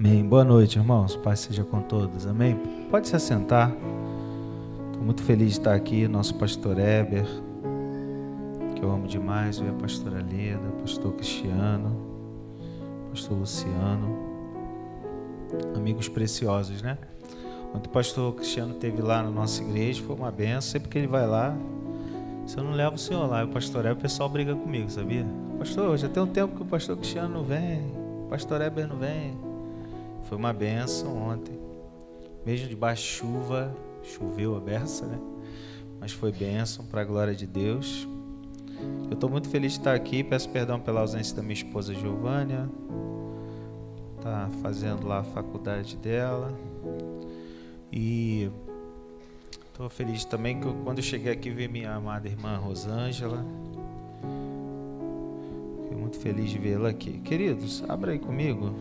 Amém. Boa noite, irmãos. Paz seja com todos. Amém. Pode se assentar. Estou muito feliz de estar aqui. Nosso pastor Heber, que eu amo demais, ver a pastora Leda, o pastor Cristiano, o pastor Luciano, amigos preciosos, né? Quando o pastor Cristiano esteve lá na nossa igreja, foi uma benção. Sempre que ele vai lá, se eu não levo o senhor lá, o pastor Heber, o pessoal briga comigo, sabia? Pastor, já tem um tempo que o pastor Cristiano não vem, o pastor Heber não vem. Foi uma benção ontem, mesmo debaixo de chuva, choveu a beça, né? Mas foi bênção para a glória de Deus. Eu estou muito feliz de estar aqui. Peço perdão pela ausência da minha esposa Giovânia, está fazendo lá a faculdade dela. E estou feliz também que quando eu cheguei aqui vi minha amada irmã Rosângela. Fiquei muito feliz de vê-la aqui. Queridos, abra aí comigo.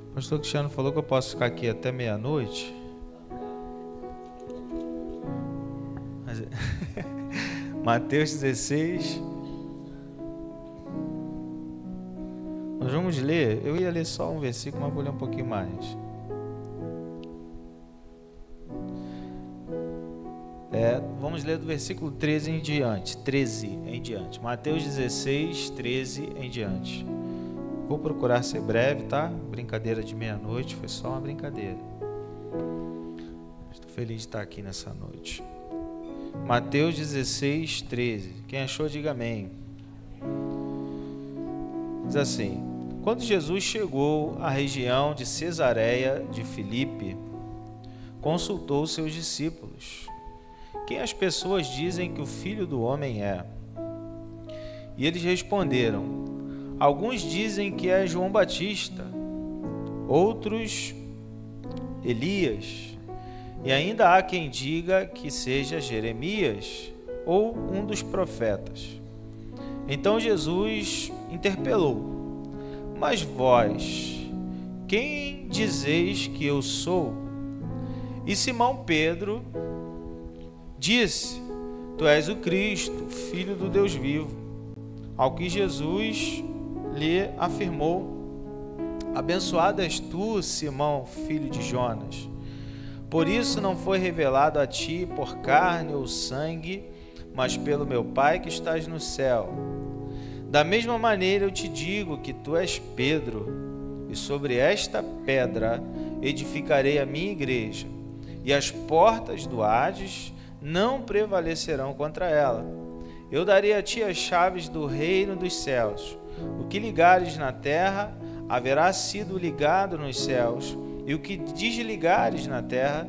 O pastor Cristiano falou que eu posso ficar aqui até meia-noite. Mas... Mateus 16. Nós vamos ler. Eu ia ler só um versículo, mas vou ler um pouquinho mais. Vamos ler do versículo 13 em diante. 13 em diante. Mateus 16, 13 em diante. Vou procurar ser breve, tá? Brincadeira de meia-noite, foi só uma brincadeira. Estou feliz de estar aqui nessa noite. Mateus 16, 13. Quem achou, diga amém. Diz assim: quando Jesus chegou à região de Cesareia de Filipe, consultou seus discípulos: quem as pessoas dizem que o Filho do Homem é? E eles responderam: alguns dizem que é João Batista, outros Elias, e ainda há quem diga que seja Jeremias ou um dos profetas. Então Jesus interpelou: mas vós, quem dizeis que eu sou? E Simão Pedro disse: tu és o Cristo, Filho do Deus vivo. Ao que Jesus lhe afirmou: abençoado és tu, Simão, filho de Jonas, por isso não foi revelado a ti por carne ou sangue, mas pelo meu Pai que estás no céu. Da mesma maneira eu te digo que tu és Pedro, e sobre esta pedra edificarei a minha igreja, e as portas do Hades não prevalecerão contra ela. Eu darei a ti as chaves do reino dos céus. O que ligares na terra haverá sido ligado nos céus, e o que desligares na terra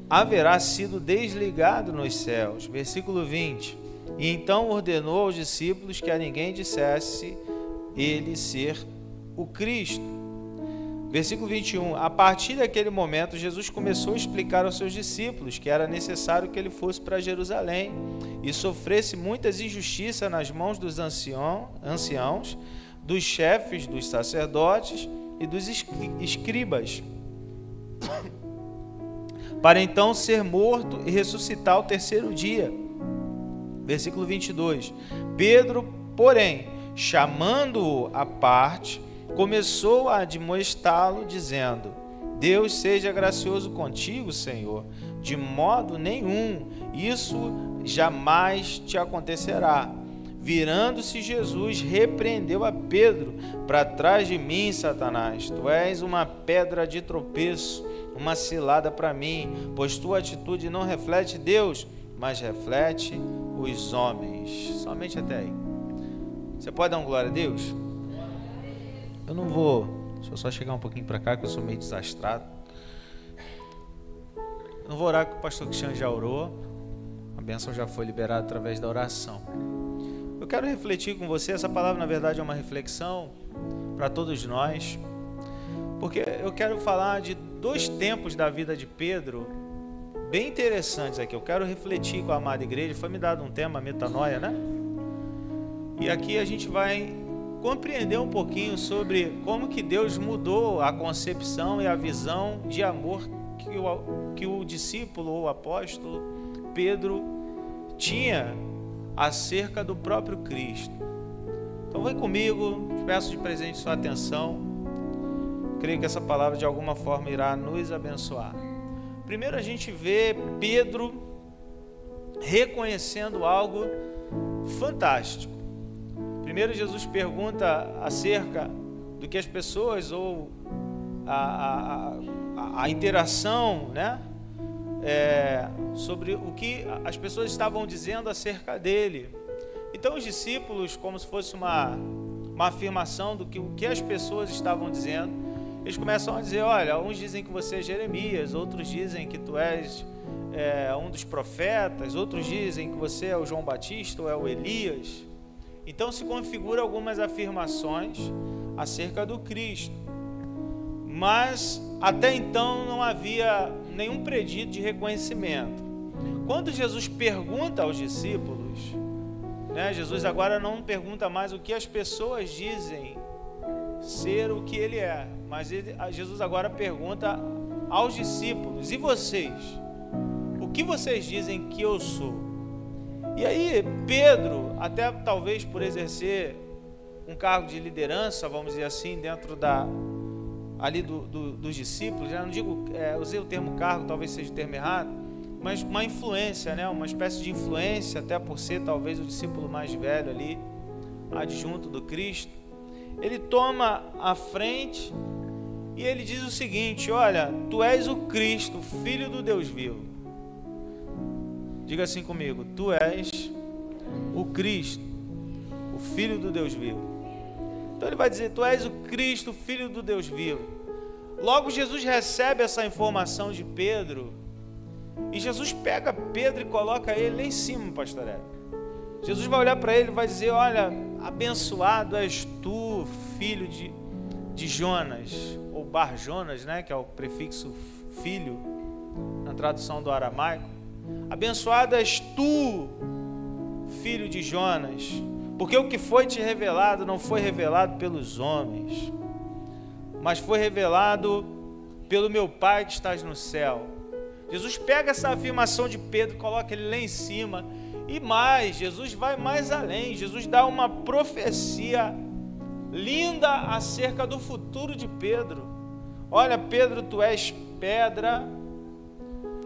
haverá sido desligado nos céus. Versículo 20. E então ordenou aos discípulos que a ninguém dissesse ele ser o Cristo. Versículo 21. A partir daquele momento, Jesus começou a explicar aos seus discípulos que era necessário que ele fosse para Jerusalém e sofresse muitas injustiças nas mãos dos anciãos, dos chefes dos sacerdotes e dos escribas, para então ser morto e ressuscitar ao terceiro dia. Versículo 22. Pedro, porém, chamando-o à parte, começou a admoestá-lo, dizendo: Deus seja gracioso contigo, Senhor, de modo nenhum isso jamais te acontecerá. Virando-se Jesus, repreendeu a Pedro: para trás de mim, Satanás, tu és uma pedra de tropeço, uma cilada para mim, pois tua atitude não reflete Deus, mas reflete os homens. Somente até aí. Você pode dar um glória a Deus? Eu não vou, deixa eu só chegar um pouquinho para cá, que eu sou meio desastrado. Eu não vou orar, porque o pastor Cristiano já orou, a bênção já foi liberada através da oração. Eu quero refletir com você. Essa palavra, na verdade, é uma reflexão para todos nós, porque eu quero falar de dois tempos da vida de Pedro, bem interessantes aqui. Eu quero refletir com a amada igreja. Foi me dado um tema, metanoia, né? E aqui a gente vai compreender um pouquinho sobre como que Deus mudou a concepção e a visão de amor que o discípulo ou o apóstolo Pedro tinha acerca do próprio Cristo. Então vem comigo, te peço de presente sua atenção. creio que essa palavra de alguma forma irá nos abençoar. Primeiro a gente vê Pedro reconhecendo algo fantástico. Primeiro Jesus pergunta acerca do que as pessoas, ou a interação, né? Sobre o que as pessoas estavam dizendo acerca dele. Então os discípulos, como se fosse uma afirmação do que o que as pessoas estavam dizendo, eles começam a dizer: olha, uns dizem que você é Jeremias, outros dizem que tu és um dos profetas, outros dizem que você é o João Batista ou é o Elias. Então se configura algumas afirmações acerca do Cristo, mas até então não havia nenhum pedido de reconhecimento. Quando Jesus pergunta aos discípulos, né, Jesus agora não pergunta mais o que as pessoas dizem ser o que ele é, mas Jesus agora pergunta aos discípulos: e vocês? O que vocês dizem que eu sou? E aí Pedro, até talvez por exercer um cargo de liderança, vamos dizer assim, dentro ali dos discípulos, né? Não digo, usei o termo cargo, talvez seja o termo errado, mas uma influência, né? Uma espécie de influência, até por ser talvez o discípulo mais velho ali, adjunto do Cristo. Ele toma a frente e ele diz o seguinte: olha, tu és o Cristo, Filho do Deus vivo. Diga assim comigo: tu és o Cristo, o Filho do Deus vivo. Então ele vai dizer: tu és o Cristo, Filho do Deus vivo. Logo Jesus recebe essa informação de Pedro, e Jesus pega Pedro e coloca ele lá em cima, pastor Hélio. Jesus vai olhar para ele e vai dizer: olha, abençoado és tu, filho de Jonas, ou Bar Jonas, né, que é o prefixo filho, na tradução do aramaico. Abençoado és tu, filho de Jonas, porque o que foi te revelado não foi revelado pelos homens, mas foi revelado pelo meu Pai que estás no céu. Jesus pega essa afirmação de Pedro, coloca ele lá em cima, e mais, Jesus vai mais além. Jesus dá uma profecia linda acerca do futuro de Pedro. Olha, Pedro, tu és pedra,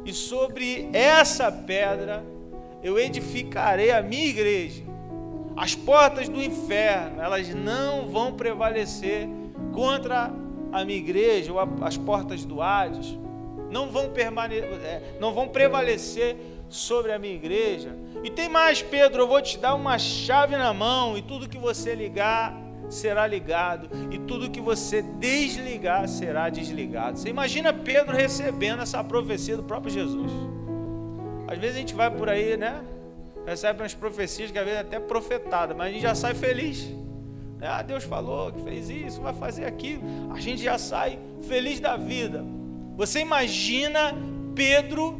e sobre essa pedra eu edificarei a minha igreja. As portas do inferno, elas não vão prevalecer contra a minha igreja, ou as portas do Hades não vão prevalecer sobre a minha igreja. E tem mais, Pedro, eu vou te dar uma chave na mão, e tudo que você ligar será ligado, e tudo que você desligar será desligado. Você imagina Pedro recebendo essa profecia do próprio Jesus. Às vezes a gente vai por aí, né, recebe umas profecias que às vezes é até profetada, mas a gente já sai feliz. Deus falou que fez isso, vai fazer aquilo, a gente já sai feliz da vida. Você imagina Pedro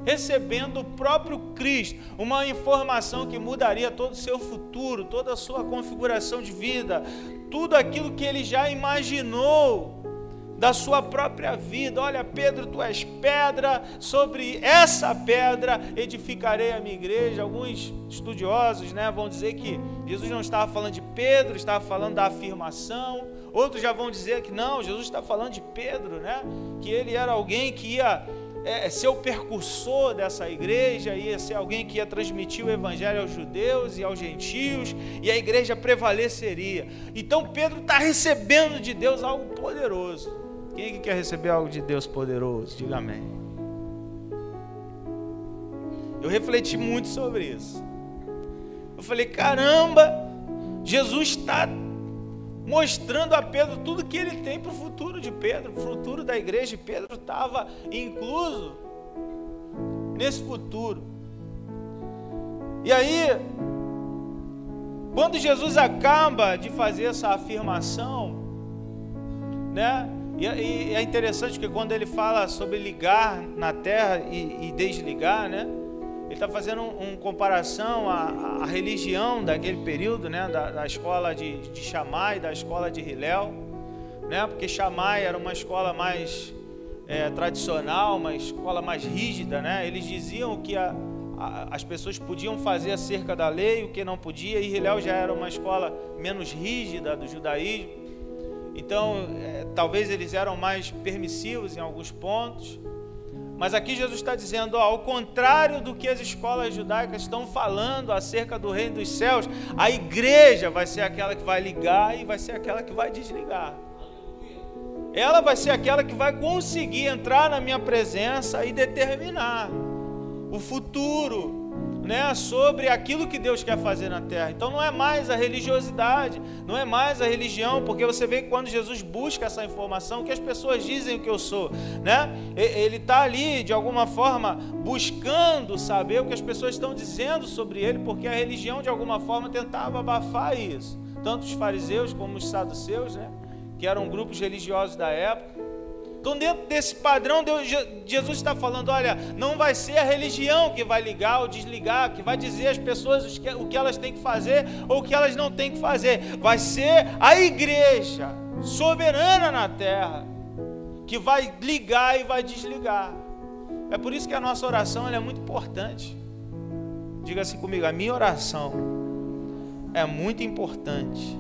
recebendo o próprio Cristo, uma informação que mudaria todo o seu futuro, toda a sua configuração de vida, tudo aquilo que ele já imaginou da sua própria vida. Olha, Pedro, tu és pedra, sobre essa pedra edificarei a minha igreja. Alguns estudiosos, né, vão dizer que Jesus não estava falando de Pedro, estava falando da afirmação. Outros já vão dizer que não, Jesus está falando de Pedro, né, que ele era alguém que ia ser o percursor dessa igreja, ia ser alguém que ia transmitir o evangelho aos judeus e aos gentios, e a igreja prevaleceria. Então Pedro está recebendo de Deus algo poderoso. Quem que quer receber algo de Deus poderoso? Diga amém. Eu refleti muito sobre isso. Eu falei, caramba, Jesus está mostrando a Pedro tudo que ele tem para o futuro de Pedro, o futuro da igreja de Pedro estava incluso nesse futuro. E aí, quando Jesus acaba de fazer essa afirmação, né? E é interessante que quando ele fala sobre ligar na terra e desligar, né? Ele está fazendo uma comparação à religião daquele período, né? Da escola de Shammai, da escola de Hillel, né? Porque Shammai era uma escola mais tradicional, uma escola mais rígida, né? Eles diziam o que as pessoas podiam fazer acerca da lei, o que não podia, e Hillel já era uma escola menos rígida do judaísmo. Então, talvez eles eram mais permissivos em alguns pontos. Mas aqui Jesus está dizendo, ao contrário do que as escolas judaicas estão falando acerca do reino dos céus, a igreja vai ser aquela que vai ligar e vai ser aquela que vai desligar. Ela vai ser aquela que vai conseguir entrar na minha presença e determinar o futuro, né, sobre aquilo que Deus quer fazer na terra. Então não é mais a religiosidade, não é mais a religião, porque você vê que quando Jesus busca essa informação, que as pessoas dizem o que eu sou, né? Ele está ali de alguma forma buscando saber o que as pessoas estão dizendo sobre ele, porque a religião de alguma forma tentava abafar isso, tanto os fariseus como os saduceus, né, que eram grupos religiosos da época. Então, dentro desse padrão, Jesus está falando, olha, não vai ser a religião que vai ligar ou desligar, que vai dizer às pessoas o que elas têm que fazer ou o que elas não têm que fazer. Vai ser a igreja soberana na terra que vai ligar e vai desligar. É por isso que a nossa oração ela é muito importante. Diga assim comigo, a minha oração é muito importante.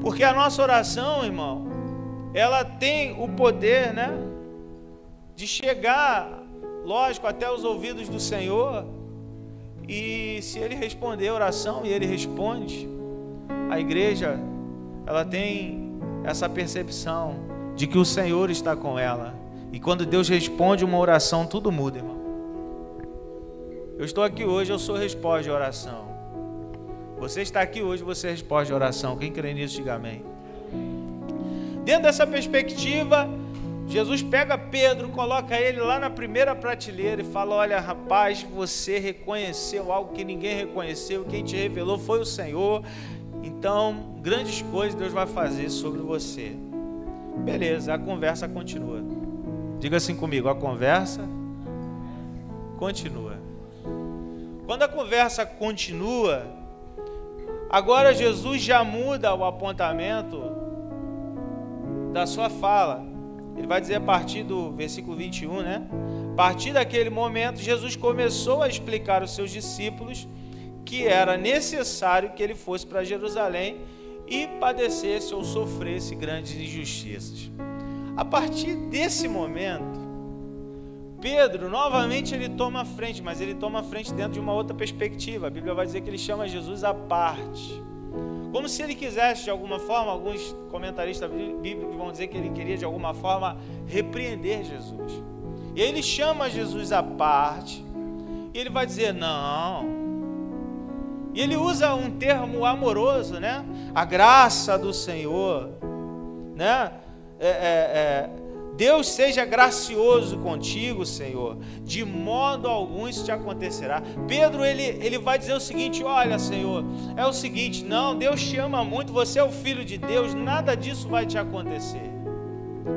Porque a nossa oração, irmão, ela tem o poder, né, de chegar, lógico, até os ouvidos do Senhor, e se Ele responder a oração, e Ele responde, a igreja, ela tem essa percepção de que o Senhor está com ela, e quando Deus responde uma oração, tudo muda, irmão. Eu estou aqui hoje, eu sou resposta de oração. Você está aqui hoje, você responde a oração. Quem crê nisso, diga amém. Dentro dessa perspectiva, Jesus pega Pedro, coloca ele lá na primeira prateleira e fala, olha rapaz, você reconheceu algo que ninguém reconheceu, quem te revelou foi o Senhor, então grandes coisas Deus vai fazer sobre você. Beleza, a conversa continua. Diga assim comigo, a conversa continua. Quando a conversa continua, agora Jesus já muda o apontamento da sua fala. Ele vai dizer a partir do versículo 21, né? A partir daquele momento, Jesus começou a explicar aos seus discípulos que era necessário que ele fosse para Jerusalém e padecesse ou sofresse grandes injustiças. A partir desse momento, Pedro, novamente, ele toma a frente, mas ele toma a frente dentro de uma outra perspectiva. A Bíblia vai dizer que ele chama Jesus à parte. Como se ele quisesse, de alguma forma, alguns comentaristas bíblicos vão dizer que ele queria, de alguma forma, repreender Jesus. E aí ele chama Jesus à parte, e ele vai dizer, não. E ele usa um termo amoroso, né? A graça do Senhor, né? Deus seja gracioso contigo, Senhor, de modo algum isso te acontecerá. Pedro, ele vai dizer o seguinte, olha, Senhor, é o seguinte, não, Deus te ama muito, você é o Filho de Deus, nada disso vai te acontecer.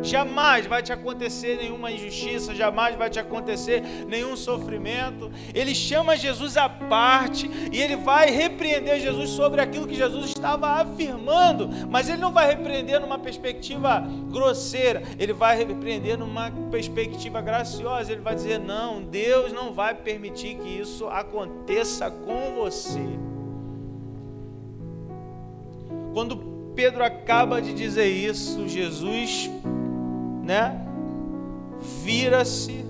Jamais vai te acontecer nenhuma injustiça, jamais vai te acontecer nenhum sofrimento. Ele chama Jesus à parte e ele vai repreender Jesus sobre aquilo que Jesus estava afirmando, mas ele não vai repreender numa perspectiva grosseira, ele vai repreender numa perspectiva graciosa. Ele vai dizer, não, Deus não vai permitir que isso aconteça com você. Quando Pedro acaba de dizer isso, Jesus, né, vira-se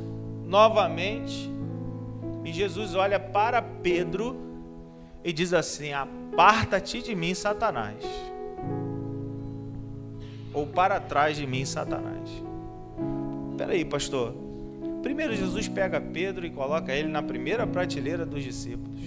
novamente e Jesus olha para Pedro e diz assim, aparta-te de mim, Satanás, ou para trás de mim, Satanás. Espera aí, pastor. Primeiro Jesus pega Pedro e coloca ele na primeira prateleira dos discípulos.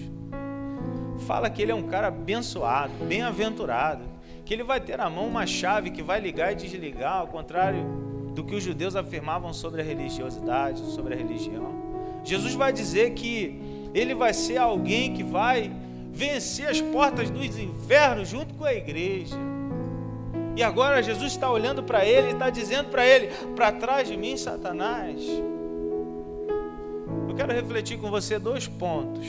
Fala que ele é um cara abençoado, bem-aventurado, que ele vai ter na mão uma chave que vai ligar e desligar, ao contrário do que os judeus afirmavam sobre a religiosidade, sobre a religião. Jesus vai dizer que ele vai ser alguém que vai vencer as portas dos infernos junto com a igreja. E agora Jesus está olhando para ele e está dizendo para ele, para trás de mim, Satanás. Eu quero refletir com você 2 pontos.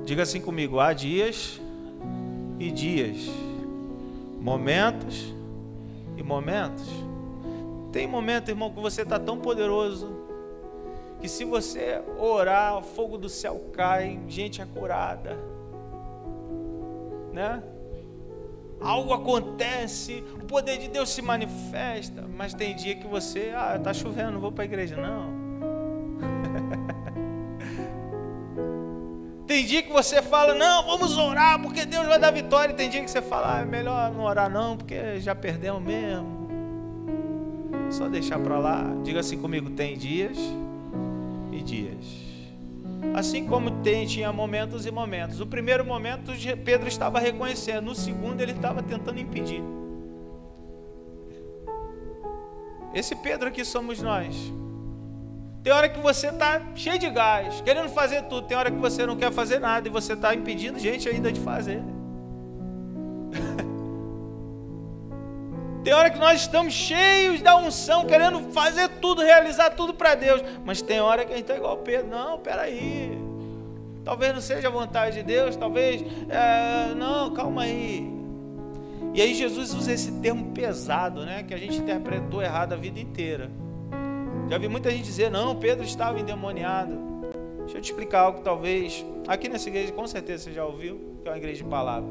Diga assim comigo, há dias e dias, momentos e momentos. Tem momento, irmão, que você está tão poderoso que se você orar, o fogo do céu cai, gente é curada, né? algo acontece, o poder de Deus se manifesta, mas tem dia que você, tá chovendo, não vou para a igreja não. Tem dia que você fala, não, vamos orar, porque Deus vai dar vitória. E tem dia que você fala, é melhor não orar não, porque já perdemos mesmo. Só deixar para lá. Diga assim comigo, tem dias e dias. Assim como tinha momentos e momentos. O primeiro momento Pedro estava reconhecendo, no segundo ele estava tentando impedir. Esse Pedro aqui somos nós. Tem hora que você está cheio de gás, querendo fazer tudo. Tem hora que você não quer fazer nada e você está impedindo gente ainda de fazer. Tem hora que nós estamos cheios da unção, querendo fazer tudo, realizar tudo para Deus. Mas tem hora que a gente está igual Pedro. Não, peraí. Talvez não seja a vontade de Deus, talvez... não, calma aí. E aí Jesus usa esse termo pesado, né? Que a gente interpretou errado a vida inteira. Já vi muita gente dizer, não, Pedro estava endemoniado. Deixa eu te explicar algo que talvez, aqui nessa igreja com certeza você já ouviu, que é uma igreja de palavra.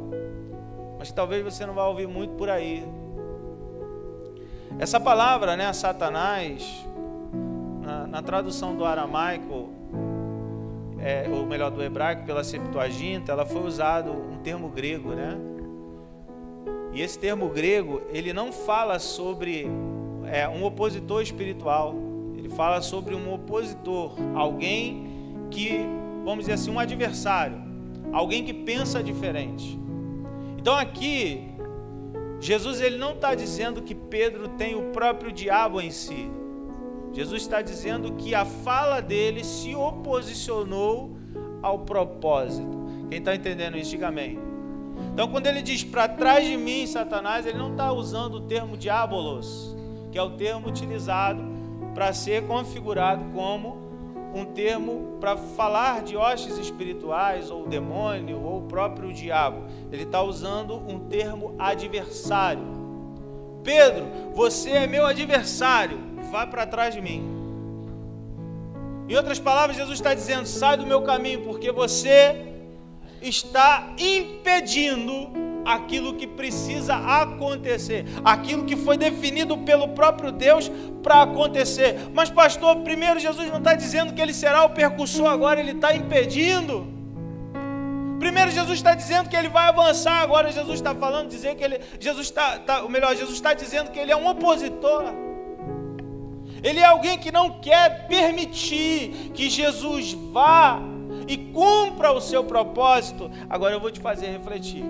Mas que talvez você não vai ouvir muito por aí. Essa palavra, né, Satanás, na tradução do aramaico, ou melhor, do hebraico, pela Septuaginta, ela foi usado um termo grego, né? E esse termo grego, ele não fala sobre um opositor espiritual. Ele fala sobre um opositor, alguém que, vamos dizer assim, um adversário, alguém que pensa diferente. Então aqui, Jesus ele não está dizendo que Pedro tem o próprio diabo em si. Jesus está dizendo que a fala dele se oposicionou ao propósito. Quem está entendendo isso, diga amém. Então quando ele diz, para trás de mim, Satanás, ele não está usando o termo diabolos, que é o termo utilizado para ser configurado como um termo para falar de hostes espirituais, ou demônio, ou o próprio diabo. Ele está usando um termo adversário. Pedro, você é meu adversário, vá para trás de mim. Em outras palavras, Jesus está dizendo, sai do meu caminho, porque você está impedindo aquilo que precisa acontecer, aquilo que foi definido pelo próprio Deus para acontecer. Mas pastor, primeiro Jesus não está dizendo que ele será o percussor, agora ele está impedindo. Primeiro Jesus está dizendo que ele vai avançar, agora Jesus está falando, dizer que Jesus está dizendo que ele é um opositor. Ele é alguém que não quer permitir que Jesus vá e cumpra o seu propósito. Agora eu vou te fazer refletir.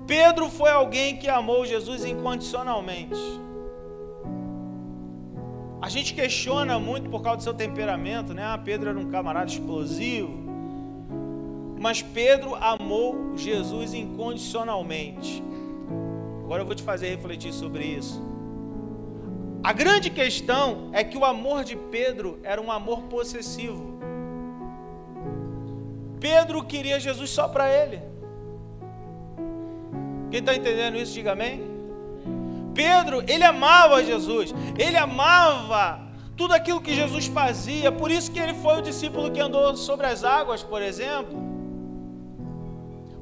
Pedro foi alguém que amou Jesus incondicionalmente. A gente questiona muito por causa do seu temperamento, né? Pedro era um camarada explosivo. Mas Pedro amou Jesus incondicionalmente. Agora eu vou te fazer refletir sobre isso. A grande questão é que o amor de Pedro era um amor possessivo. Pedro queria Jesus só para ele. Quem está entendendo isso, diga amém. Pedro, ele amava Jesus, ele amava tudo aquilo que Jesus fazia, por isso que ele foi o discípulo que andou sobre as águas, por exemplo.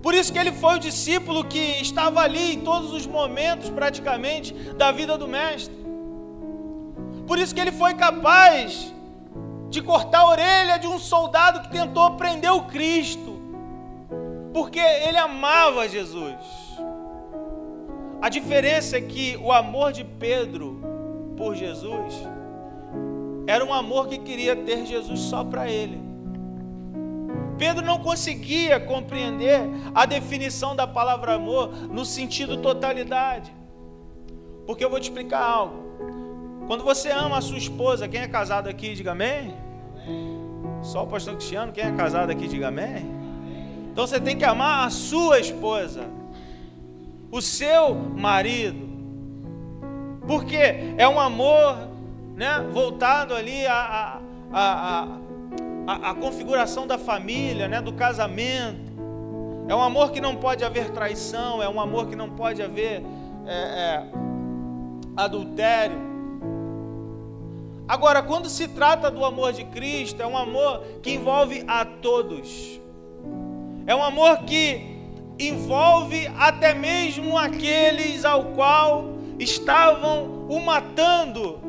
Por isso que ele foi o discípulo que estava ali em todos os momentos, praticamente, da vida do Mestre. Por isso que ele foi capaz de cortar a orelha de um soldado que tentou prender o Cristo, porque ele amava Jesus. A diferença é que o amor de Pedro por Jesus era um amor que queria ter Jesus só para ele. Pedro não conseguia compreender a definição da palavra amor no sentido totalidade. Porque eu vou te explicar algo. Quando você ama a sua esposa, quem é casado aqui, diga amém. Só o pastor Cristiano, quem é casado aqui, diga amém. Então você tem que amar a sua esposa, o seu marido, porque é um amor, né, voltado ali à configuração da família, né, do casamento. É um amor que não pode haver traição, é um amor que não pode haver adultério. Agora, quando se trata do amor de Cristo, é um amor que envolve a todos. É um amor que envolve até mesmo aqueles ao qual estavam o matando.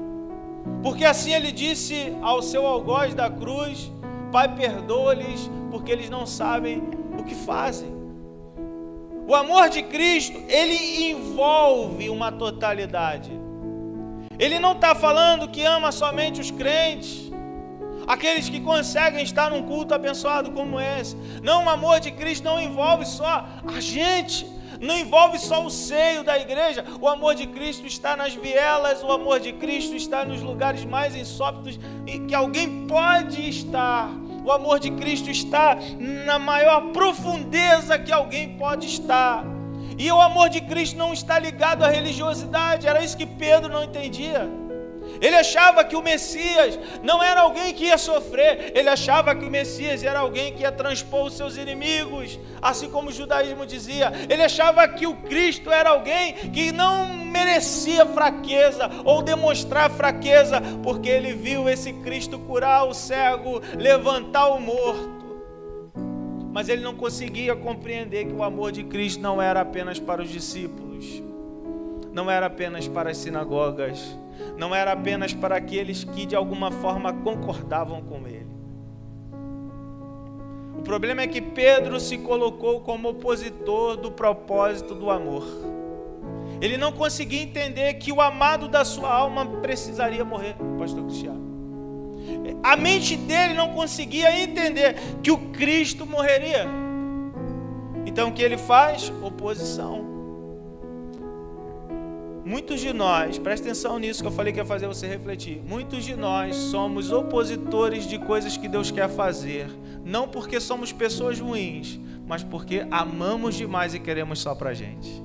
Porque assim ele disse ao seu algoz da cruz: Pai, perdoa-lhes, porque eles não sabem o que fazem. O amor de Cristo, ele envolve uma totalidade. Ele não está falando que ama somente os crentes, aqueles que conseguem estar num culto abençoado como esse. Não, o amor de Cristo não envolve só a gente, não envolve só o seio da igreja. O amor de Cristo está nas vielas, o amor de Cristo está nos lugares mais insólitos que alguém pode estar. O amor de Cristo está na maior profundeza que alguém pode estar. E o amor de Cristo não está ligado à religiosidade. Era isso que Pedro não entendia. Ele achava que o Messias não era alguém que ia sofrer. Ele achava que o Messias era alguém que ia transpor os seus inimigos, assim como o judaísmo dizia. Ele achava que o Cristo era alguém que não merecia fraqueza ou demonstrar fraqueza, porque ele viu esse Cristo curar o cego, levantar o morto. Mas ele não conseguia compreender que o amor de Cristo não era apenas para os discípulos, não era apenas para as sinagogas, não era apenas para aqueles que de alguma forma concordavam com ele. O problema é que Pedro se colocou como opositor do propósito do amor. Ele não conseguia entender que o amado da sua alma precisaria morrer, pastor Cristiano. A mente dele não conseguia entender que o Cristo morreria. Então o que ele faz? Oposição. Muitos de nós, presta atenção nisso que eu falei que ia fazer você refletir. Muitos de nós somos opositores de coisas que Deus quer fazer. Não porque somos pessoas ruins, mas porque amamos demais e queremos só pra gente.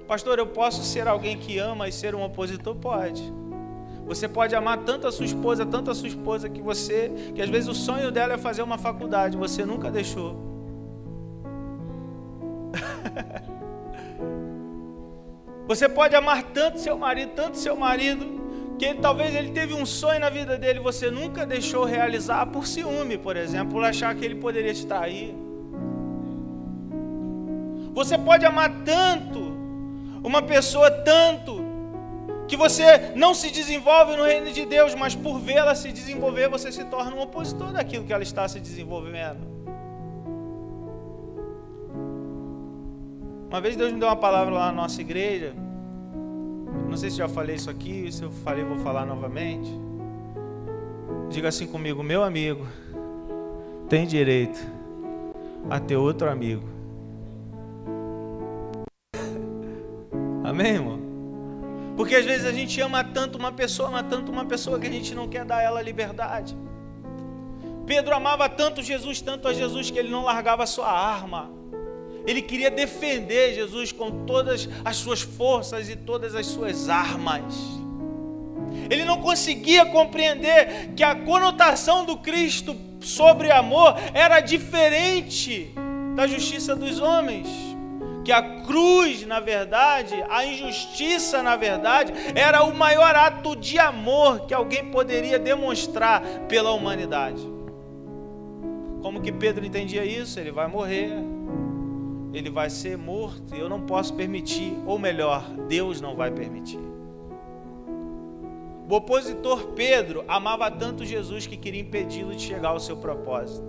Pastor, eu posso ser alguém que ama e ser um opositor? Pode. Você pode amar tanto a sua esposa que às vezes o sonho dela é fazer uma faculdade, você nunca deixou. Você pode amar tanto seu marido, que talvez ele teve um sonho na vida dele, você nunca deixou realizar por ciúme, por exemplo, por achar que ele poderia te trair. Você pode amar tanto uma pessoa tanto que você não se desenvolve no reino de Deus, mas por vê-la se desenvolver, você se torna um opositor daquilo que ela está se desenvolvendo. Uma vez Deus me deu uma palavra lá na nossa igreja, não sei se já falei isso aqui, se eu falei vou falar novamente. Diga assim comigo: meu amigo tem direito a ter outro amigo. Amém, irmão? Porque às vezes a gente ama tanto uma pessoa que a gente não quer dar a ela liberdade. Pedro amava tanto a Jesus, que ele não largava a sua arma. Ele queria defender Jesus com todas as suas forças e todas as suas armas. Ele não conseguia compreender que a conotação do Cristo sobre amor era diferente da justiça dos homens. Que a cruz, na verdade, a injustiça, na verdade, era o maior ato de amor que alguém poderia demonstrar pela humanidade. Como que Pedro entendia isso? Ele vai morrer, ele vai ser morto, e eu não posso permitir, ou melhor, Deus não vai permitir. O opositor Pedro amava tanto Jesus que queria impedi-lo de chegar ao seu propósito.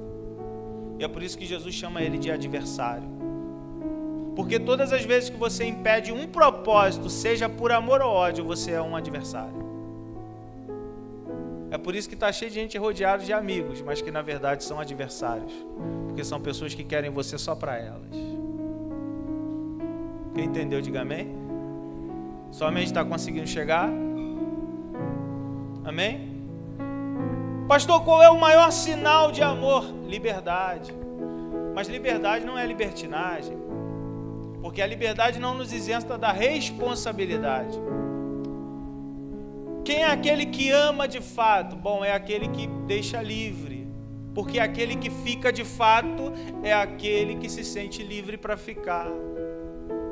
E é por isso que Jesus chama ele de adversário. Porque todas as vezes que você impede um propósito, seja por amor ou ódio, você é um adversário. É por isso que está cheio de gente rodeada de amigos, mas que na verdade são adversários. Porque são pessoas que querem você só para elas. Quem entendeu, diga amém. Sua mente está conseguindo chegar? Amém? Pastor, qual é o maior sinal de amor? Liberdade. Mas liberdade não é libertinagem. Porque a liberdade não nos isenta da responsabilidade. Quem é aquele que ama de fato? Bom, é aquele que deixa livre. Porque aquele que fica de fato é aquele que se sente livre para ficar.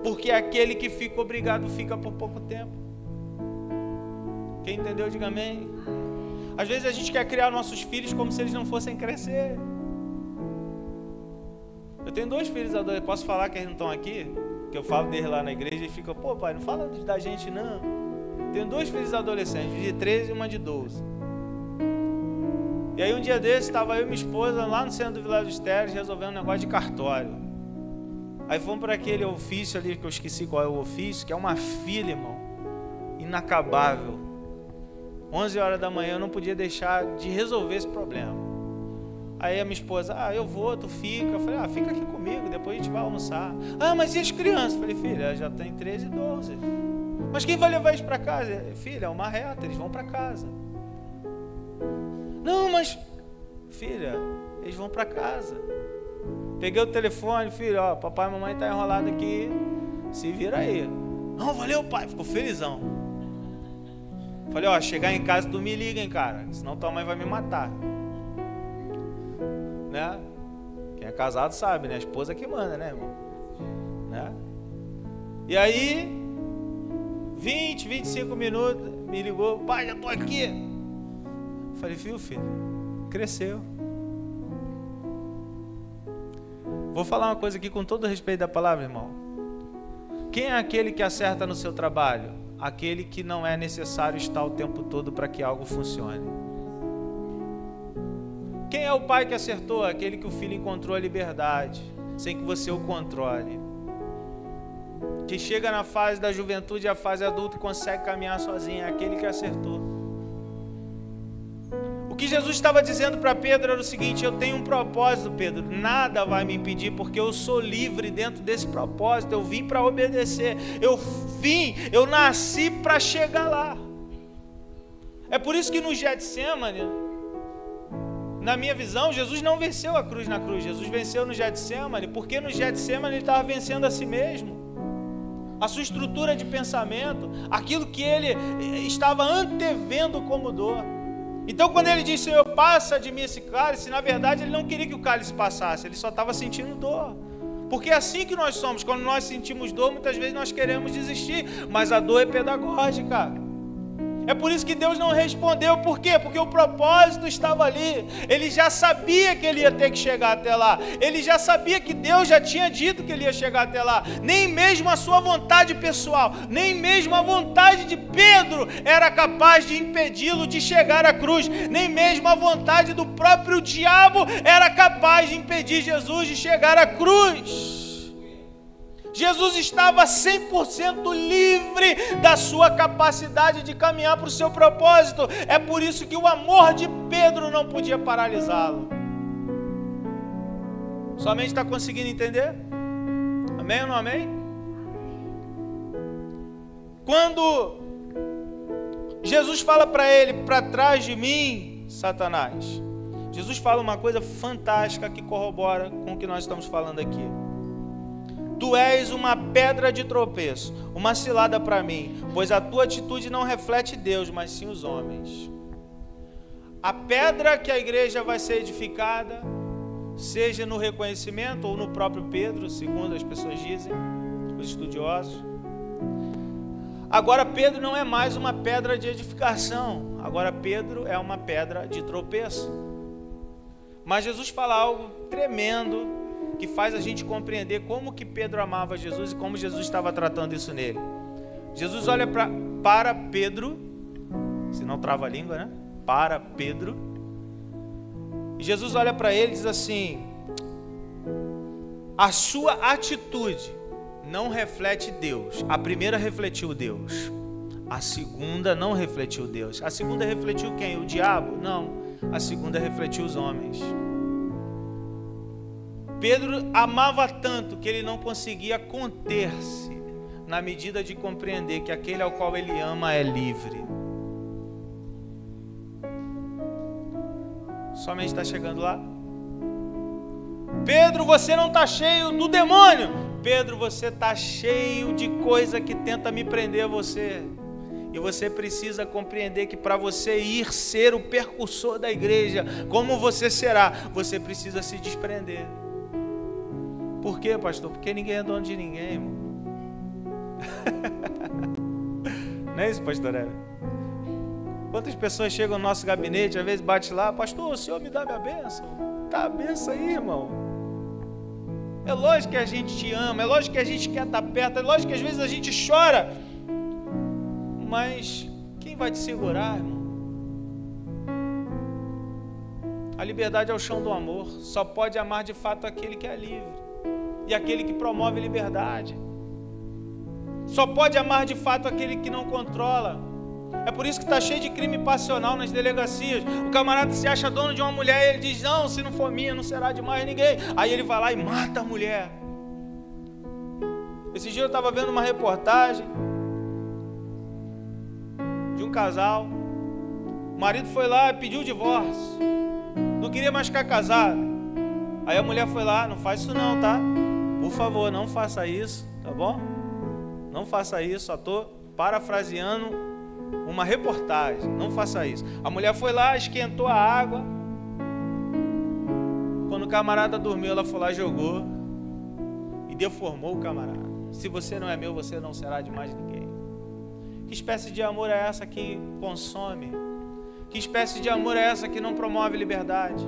Porque aquele que fica obrigado fica por pouco tempo. Quem entendeu, diga amém. Às vezes a gente quer criar nossos filhos como se eles não fossem crescer. Eu tenho 2 filhos adolescentes, posso falar que eles não estão aqui? Que eu falo deles lá na igreja e fica, pô pai, não fala da gente não. Tenho 2 filhos adolescentes, de 13 e uma de 12. E aí um dia desse, estava eu e minha esposa lá no centro do Vilar dos Teres resolvendo um negócio de cartório. Aí fomos para aquele ofício ali, que eu esqueci qual é o ofício, que é uma fila, irmão, inacabável. 11 horas da manhã eu não podia deixar de resolver esse problema. Aí a minha esposa, eu vou, tu fica. Eu falei, fica aqui comigo, depois a gente vai almoçar. Mas e as crianças? Eu falei, filha, já tem 13 e 12. Mas quem vai levar eles para casa? Filha, é uma reta, eles vão para casa. Não, mas, filha, eles vão para casa. Peguei o telefone, filho, papai e mamãe tá enrolado aqui, se vira aí. Não, valeu pai, ficou felizão. Falei, chegar em casa tu me liga, hein, cara, senão tua mãe vai me matar. Né? Quem é casado sabe, né? A esposa que manda, né, irmão? Né? E aí, 20, 25 minutos, me ligou, pai, já tô aqui. Falei, filho, cresceu. Vou falar uma coisa aqui com todo o respeito da palavra, irmão. Quem é aquele que acerta no seu trabalho? Aquele que não é necessário estar o tempo todo para que algo funcione. Quem é o pai que acertou? Aquele que o filho encontrou a liberdade, sem que você o controle. Que chega na fase da juventude e a fase adulta e consegue caminhar sozinho. É aquele que acertou. O que Jesus estava dizendo para Pedro era o seguinte: eu tenho um propósito, Pedro, nada vai me impedir, porque eu sou livre dentro desse propósito, eu vim para obedecer, eu nasci para chegar lá. É por isso que no Getsemane, na minha visão, Jesus não venceu a cruz na cruz, Jesus venceu no Getsemane, porque no Getsemane ele estava vencendo a si mesmo, a sua estrutura de pensamento, aquilo que ele estava antevendo como dor. Então quando ele disse, Senhor, passa de mim esse cálice, na verdade ele não queria que o cálice passasse, ele só estava sentindo dor. Porque é assim que nós somos, quando nós sentimos dor, muitas vezes nós queremos desistir, mas a dor é pedagógica. É por isso que Deus não respondeu. Por quê? Porque o propósito estava ali. Ele já sabia que ele ia ter que chegar até lá. Ele já sabia que Deus já tinha dito que ele ia chegar até lá. Nem mesmo a sua vontade pessoal, nem mesmo a vontade de Pedro era capaz de impedi-lo de chegar à cruz. Nem mesmo a vontade do próprio diabo era capaz de impedir Jesus de chegar à cruz. Jesus estava 100% livre da sua capacidade de caminhar para o seu propósito. É por isso que o amor de Pedro não podia paralisá-lo. Somente está conseguindo entender? Amém ou não amém? Quando Jesus fala para ele, para trás de mim, Satanás, Jesus fala uma coisa fantástica que corrobora com o que nós estamos falando aqui. Tu és uma pedra de tropeço, uma cilada para mim, pois a tua atitude não reflete Deus, mas sim os homens. A pedra que a igreja vai ser edificada, seja no reconhecimento ou no próprio Pedro, segundo as pessoas dizem, os estudiosos. Agora Pedro não é mais uma pedra de edificação, agora Pedro é uma pedra de tropeço. Mas Jesus fala algo tremendo, que faz a gente compreender como que Pedro amava Jesus e como Jesus estava tratando isso nele. Jesus olha para Pedro, se não trava a língua, né? Para Pedro, e Jesus olha para ele e diz assim: a sua atitude não reflete Deus. A primeira refletiu Deus, a segunda não refletiu Deus. A segunda refletiu quem? O diabo? Não, a segunda refletiu os homens. Pedro amava tanto que ele não conseguia conter-se na medida de compreender que aquele ao qual ele ama é livre. Somente está chegando lá? Pedro, você não está cheio do demônio. Pedro, você está cheio de coisa que tenta me prender a você. E você precisa compreender que para você ir ser o percursor da igreja, como você será, você precisa se desprender. Por quê, pastor? Porque ninguém é dono de ninguém, irmão. Não é isso, pastor Hélio? Quantas pessoas chegam no nosso gabinete, às vezes bate lá, pastor, o senhor me dá minha bênção? Tá a bênção aí, irmão. É lógico que a gente te ama, é lógico que a gente quer estar perto, é lógico que às vezes a gente chora, mas quem vai te segurar, irmão? A liberdade é o chão do amor, só pode amar de fato aquele que é livre e aquele que promove liberdade. Só pode amar de fato aquele que não controla. É por isso que está cheio de crime passional nas delegacias. O camarada se acha dono de uma mulher e ele diz, não, se não for minha, não será de mais ninguém. Aí ele vai lá e mata a mulher. Esse dia eu estava vendo uma reportagem de um casal. O marido foi lá e pediu o divórcio. Não queria mais ficar casado. Aí a mulher foi lá, não faz isso não, tá? Por favor, não faça isso, tá bom? Não faça isso, só estou parafraseando uma reportagem, não faça isso. A mulher foi lá, esquentou a água. Quando o camarada dormiu, ela foi lá, jogou e deformou o camarada. Se você não é meu, você não será de mais ninguém. Que espécie de amor é essa que consome? Que espécie de amor é essa que não promove liberdade?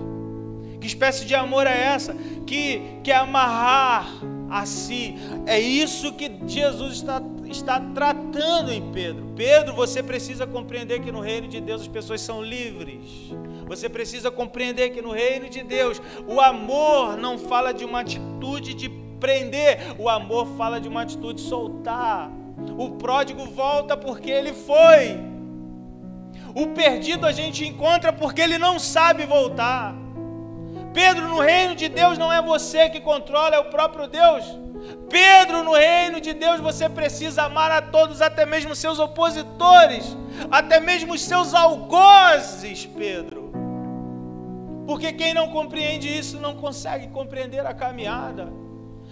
Que espécie de amor é essa que quer amarrar a si? É isso que Jesus está tratando em Pedro. Pedro, você precisa compreender que no reino de Deus as pessoas são livres. Você precisa compreender que no reino de Deus o amor não fala de uma atitude de prender, o amor fala de uma atitude de soltar. O pródigo volta porque ele foi. O perdido a gente encontra porque ele não sabe voltar. Pedro, no reino de Deus não é você que controla, é o próprio Deus. Pedro, no reino de Deus você precisa amar a todos, até mesmo seus opositores, até mesmo os seus algozes, Pedro. Porque quem não compreende isso não consegue compreender a caminhada.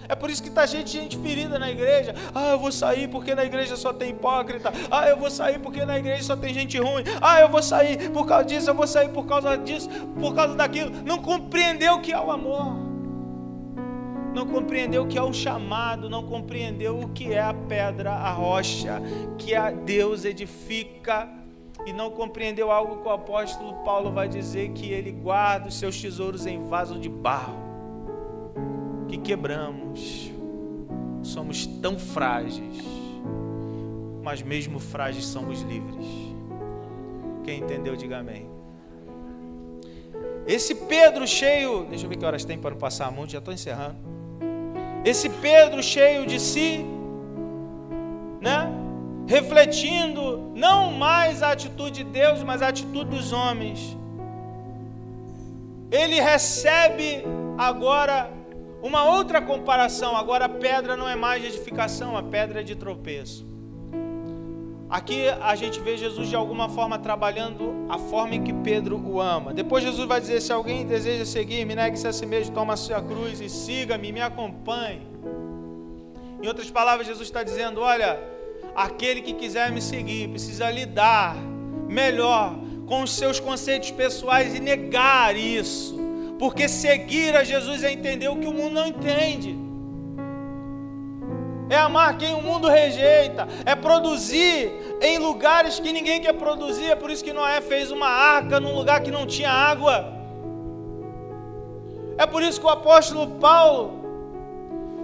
É por isso que está cheio de gente ferida na igreja. Ah, eu vou sair porque na igreja só tem hipócrita. Ah, eu vou sair porque na igreja só tem gente ruim. Ah, eu vou sair por causa disso, eu vou sair por causa disso, por causa daquilo. Não compreendeu o que é o amor. Não compreendeu o que é um chamado. Não compreendeu o que é a pedra, a rocha, que a Deus edifica. E não compreendeu algo que o apóstolo Paulo vai dizer, que ele guarda os seus tesouros em vaso de barro. Que quebramos, somos tão frágeis, mas mesmo frágeis somos livres. Quem entendeu, diga amém. Esse Pedro cheio, deixa eu ver que horas tem para não passar muito, já estou encerrando. Esse Pedro cheio de si, né? Refletindo não mais a atitude de Deus, mas a atitude dos homens. Ele recebe agora uma outra comparação. Agora a pedra não é mais de edificação, a pedra é de tropeço. Aqui a gente vê Jesus de alguma forma trabalhando a forma em que Pedro o ama. Depois Jesus vai dizer, se alguém deseja seguir-me, negue-se a si mesmo, toma a sua cruz e siga-me, me acompanhe. Em outras palavras, Jesus está dizendo, olha, aquele que quiser me seguir precisa lidar melhor com os seus conceitos pessoais e negar isso. Porque seguir a Jesus é entender o que o mundo não entende. É amar quem o mundo rejeita. É produzir em lugares que ninguém quer produzir. É por isso que Noé fez uma arca num lugar que não tinha água. É por isso que o apóstolo Paulo,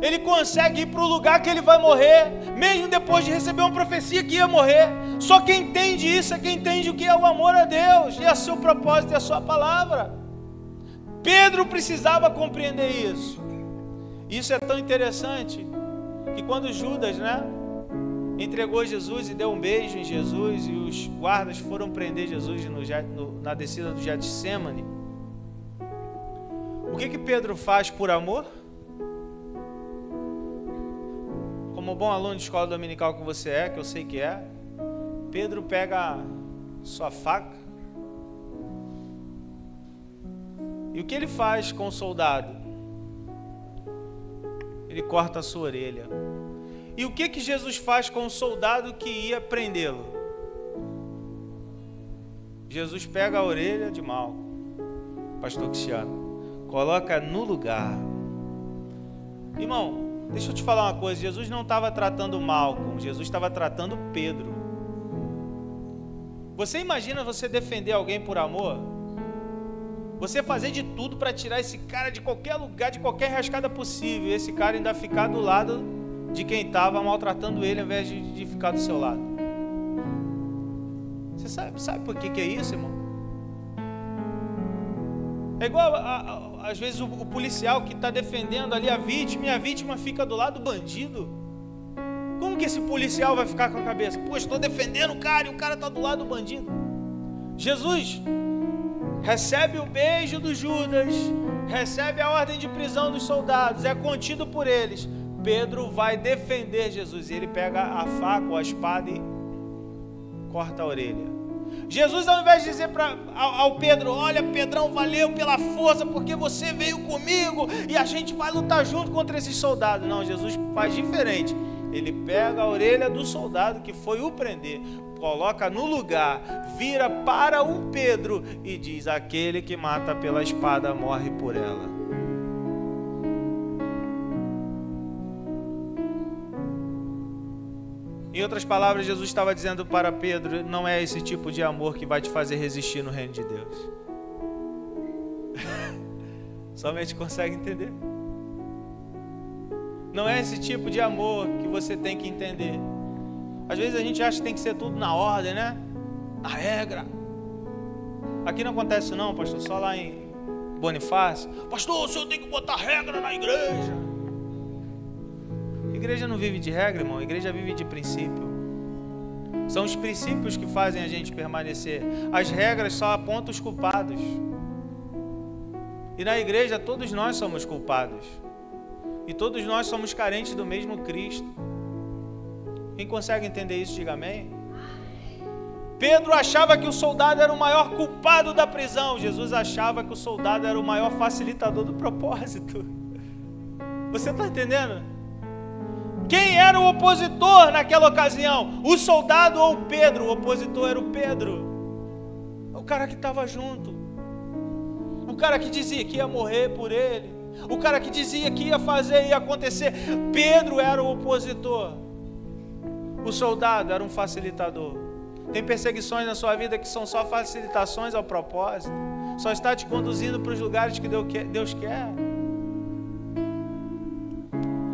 ele consegue ir para o lugar que ele vai morrer, mesmo depois de receber uma profecia que ia morrer. Só quem entende isso é quem entende o que é o amor a Deus, e a seu propósito e a sua palavra. Pedro precisava compreender isso. Isso é tão interessante que quando Judas, né, entregou Jesus e deu um beijo em Jesus, e os guardas foram prender Jesus na descida do Getsemane, o que Pedro faz por amor? Como bom aluno de escola dominical que você é, que eu sei que é, Pedro pega sua faca. E o que ele faz com o soldado? Ele corta a sua orelha. E o que Jesus faz com o soldado que ia prendê-lo? Jesus pega a orelha de Malco, pastor Cristiano, coloca no lugar. Irmão, deixa eu te falar uma coisa, Jesus não estava tratando Malco, Jesus estava tratando Pedro. Você imagina você defender alguém por amor? Você fazer de tudo para tirar esse cara de qualquer lugar, de qualquer rascada possível, e esse cara ainda ficar do lado de quem estava maltratando ele, ao invés de ficar do seu lado. Você sabe por que é isso, irmão? É igual, às vezes, o policial que está defendendo ali a vítima, e a vítima fica do lado do bandido. Como que esse policial vai ficar com a cabeça? Pô, estou defendendo o cara e o cara está do lado do bandido. Jesus recebe o beijo dos Judas, recebe a ordem de prisão dos soldados, é contido por eles. Pedro vai defender Jesus, e ele pega a faca ou a espada e corta a orelha. Jesus, ao invés de dizer ao Pedro: olha, Pedrão, valeu pela força, porque você veio comigo e a gente vai lutar junto contra esses soldados. Não, Jesus faz diferente. Ele pega a orelha do soldado que foi o prender, coloca no lugar, vira para o Pedro e diz: aquele que mata pela espada morre por ela. Em outras palavras, Jesus estava dizendo para Pedro: não é esse tipo de amor que vai te fazer resistir no reino de Deus. Somente consegue entender? Não é esse tipo de amor que você tem que entender. Às vezes a gente acha que tem que ser tudo na ordem, né? Na regra. Aqui não acontece não, pastor, só lá em Bonifácio. Pastor, o senhor tem que botar regra na igreja. A igreja não vive de regra, irmão. A igreja vive de princípio. São os princípios que fazem a gente permanecer. As regras só apontam os culpados. E na igreja todos nós somos culpados. E todos nós somos carentes do mesmo Cristo. Quem consegue entender isso, diga amém. Pedro achava que o soldado era o maior culpado da prisão. Jesus achava que o soldado era o maior facilitador do propósito. Você está entendendo? Quem era o opositor naquela ocasião? O soldado ou o Pedro? O opositor era o Pedro. O cara que estava junto. O cara que dizia que ia morrer por ele. O cara que dizia que ia fazer, ia acontecer. Pedro era o opositor. O soldado era um facilitador. Tem perseguições na sua vida que são só facilitações ao propósito. Só está te conduzindo para os lugares que Deus quer.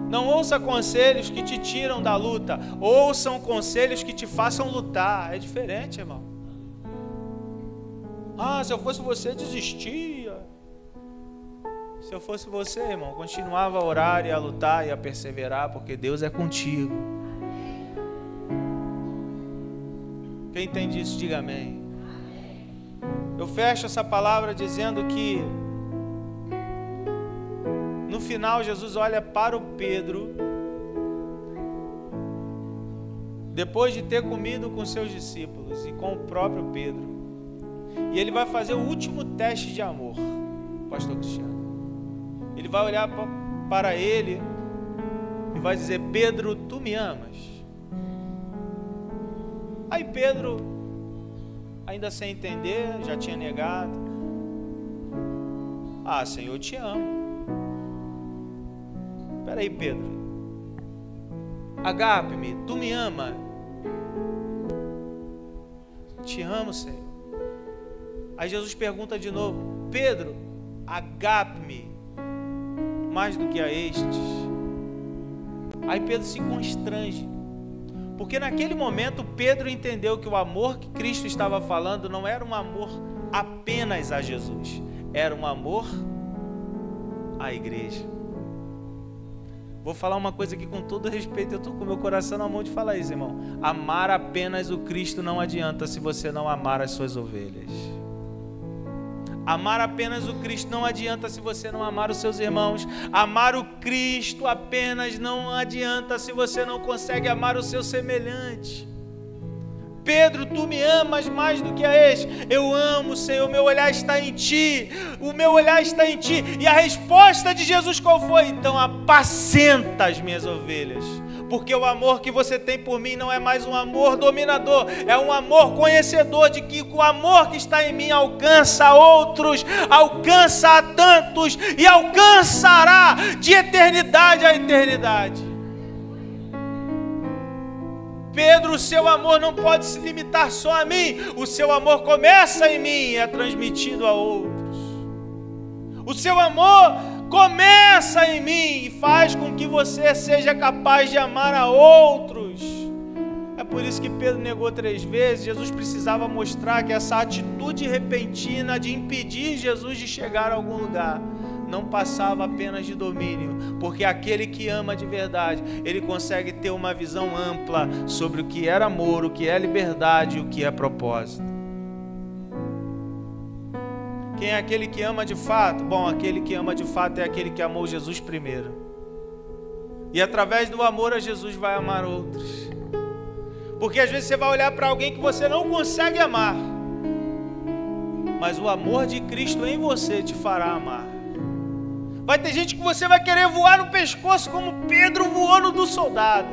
Não ouça conselhos que te tiram da luta. Ouçam conselhos que te façam lutar. É diferente, irmão. Se eu fosse você, desistia. Se eu fosse você, irmão, continuava a orar e a lutar e a perseverar, porque Deus é contigo. Quem entende isso, diga amém. Eu fecho essa palavra dizendo que no final Jesus olha para o Pedro, depois de ter comido com seus discípulos e com o próprio Pedro, e ele vai fazer o último teste de amor, pastor Cristiano. Ele vai olhar para ele e vai dizer: Pedro, tu me amas? Aí Pedro, ainda sem entender, já tinha negado: Senhor, eu te amo. Espera aí, Pedro. Agape-me, tu me ama? Te amo, Senhor. Aí Jesus pergunta de novo: Pedro, agape-me mais do que a estes? Aí Pedro se constrange, porque naquele momento Pedro entendeu que o amor que Cristo estava falando não era um amor apenas a Jesus, era um amor à igreja. Vou falar uma coisa aqui com todo respeito, eu estou com meu coração na mão de falar isso, irmão. Amar apenas o Cristo não adianta se você não amar as suas ovelhas. Amar apenas o Cristo não adianta se você não amar os seus irmãos. Amar o Cristo apenas não adianta se você não consegue amar o seu semelhante. Pedro, tu me amas mais do que a este? Eu amo, Senhor, meu olhar está em ti. O meu olhar está em ti. E a resposta de Jesus qual foi? Então apacenta as minhas ovelhas. Porque o amor que você tem por mim não é mais um amor dominador, é um amor conhecedor de que o amor que está em mim alcança outros, alcança a tantos e alcançará de eternidade a eternidade. Pedro, o seu amor não pode se limitar só a mim. O seu amor começa em mim e é transmitido a outros. O seu amor começa em mim e faz com que você seja capaz de amar a outros. É por isso que Pedro negou 3 vezes. Jesus precisava mostrar que essa atitude repentina de impedir Jesus de chegar a algum lugar não passava apenas de domínio, porque aquele que ama de verdade, ele consegue ter uma visão ampla sobre o que é amor, o que é liberdade e o que é propósito. Quem é aquele que ama de fato? Bom, aquele que ama de fato é aquele que amou Jesus primeiro. E através do amor a Jesus vai amar outros. Porque às vezes você vai olhar para alguém que você não consegue amar, mas o amor de Cristo em você te fará amar. Vai ter gente que você vai querer voar no pescoço como Pedro voou no do soldado.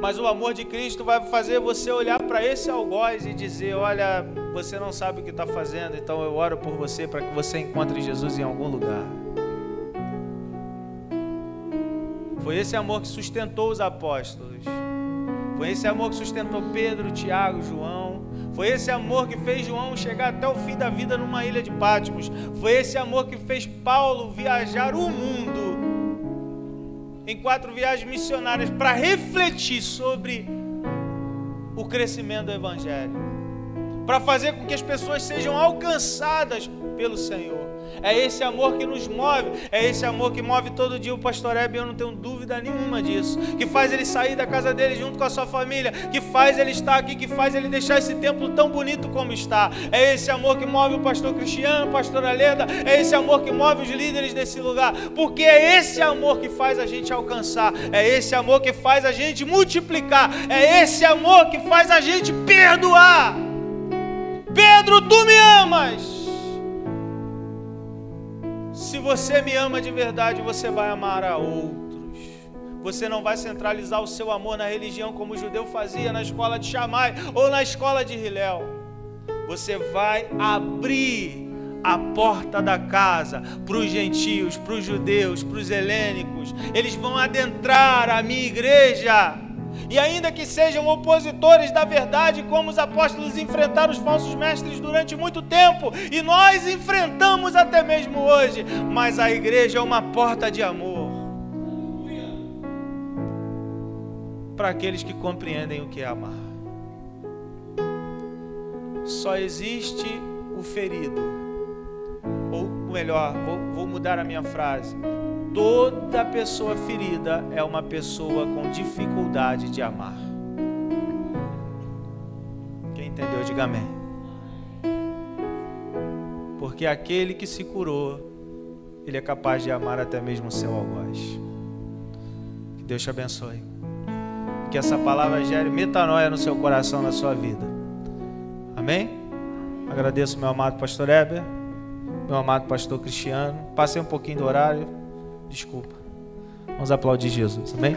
Mas o amor de Cristo vai fazer você olhar para esse algoz e dizer: olha, você não sabe o que está fazendo, então eu oro por você para que você encontre Jesus em algum lugar. Foi esse amor que sustentou os apóstolos. Foi esse amor que sustentou Pedro, Tiago, João. Foi esse amor que fez João chegar até o fim da vida numa ilha de Patmos. Foi esse amor que fez Paulo viajar o mundo em 4 viagens missionárias para refletir sobre o crescimento do Evangelho, para fazer com que as pessoas sejam alcançadas pelo Senhor. É esse amor que nos move, é esse amor que move todo dia o pastor Hebe, eu não tenho dúvida nenhuma disso, que faz ele sair da casa dele junto com a sua família, que faz ele estar aqui, que faz ele deixar esse templo tão bonito como está. É esse amor que move o pastor Cristiano, o pastor Aleda, é esse amor que move os líderes desse lugar, porque é esse amor que faz a gente alcançar, é esse amor que faz a gente multiplicar, é esse amor que faz a gente perdoar. Pedro, tu me amas. Se você me ama de verdade, você vai amar a outros. Você não vai centralizar o seu amor na religião como o judeu fazia na escola de Shammai ou na escola de Hillel. Você vai abrir a porta da casa para os gentios, para os judeus, para os helênicos. Eles vão adentrar a minha igreja. E ainda que sejam opositores da verdade, como os apóstolos enfrentaram os falsos mestres durante muito tempo, e nós enfrentamos até mesmo hoje, mas a igreja é uma porta de amor para aqueles que compreendem o que é amar. Só existe o ferido, ou melhor, vou mudar a minha frase. Toda pessoa ferida é uma pessoa com dificuldade de amar. Quem entendeu, diga amém. Porque aquele que se curou, ele é capaz de amar até mesmo o seu algoz. Que Deus te abençoe. Que essa palavra gere metanoia no seu coração, na sua vida. Amém? Agradeço meu amado pastor Heber, meu amado pastor Cristiano. Passei um pouquinho do horário. Desculpa. Vamos aplaudir Jesus, amém?